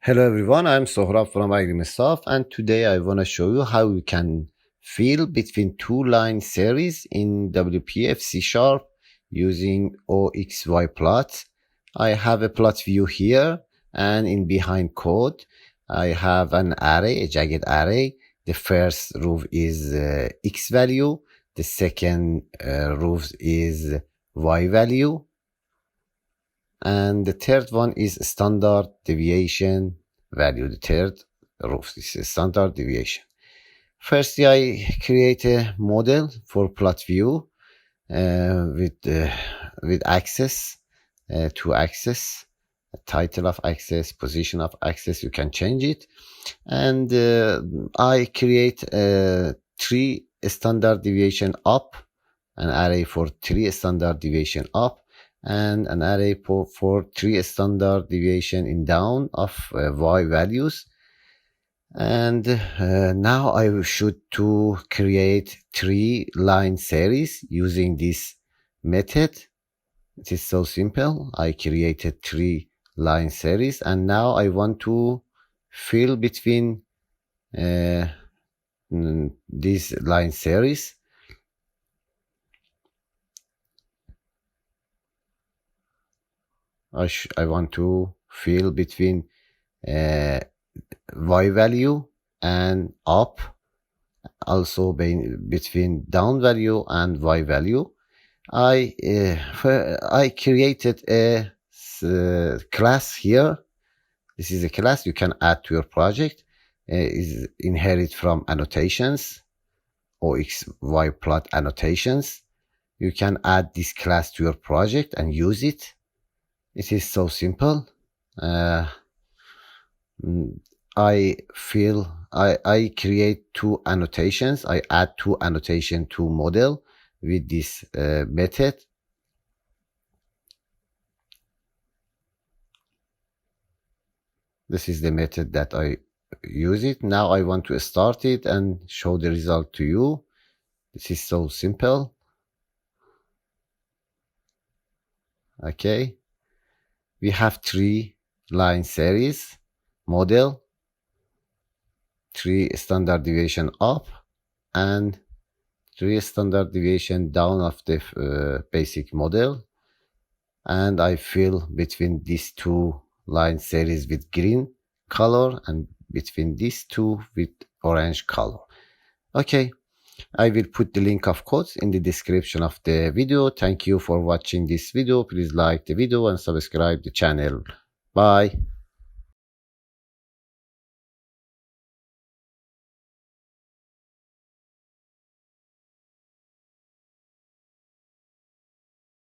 Hello everyone, I'm Sohrab from AreaSeries, and today I want to show you how you can fill between two line series in WPF C# using OXY plot. I have a plot view here, and in behind code I have an array, a jagged array. The first row is X value, the second row is Y value, and the third one is standard deviation value. The third row is standard deviation. Firstly, I create a model for plot view with axis, two axis, title of axis, position of axis. You can change it, and I create three standard deviation up, an array for three standard deviation up, and an array for three standard deviation in down of Y values. And now I should to create three line series using this method. It is so simple. I created three line series, and now I want to fill between these line series. I want to fill between Y value and up, also between down value and Y value. I created a class here. This is a class you can add to your project. Is inherit from annotations or XY plot annotations. You can add this class to your project and use it. It is so simple. I create two annotations. I add two annotation to model with this method. This is the method that I use it. Now I want to start it and show the result to you. This is so simple. Okay. We have three line series, model, three standard deviation up, and three standard deviation down of the basic model. And I fill between these two line series with green color and between these two with orange color. Okay. I will put the link of codes in the description of the video. Thank you for watching this video. Please like the video and subscribe the channel. Bye.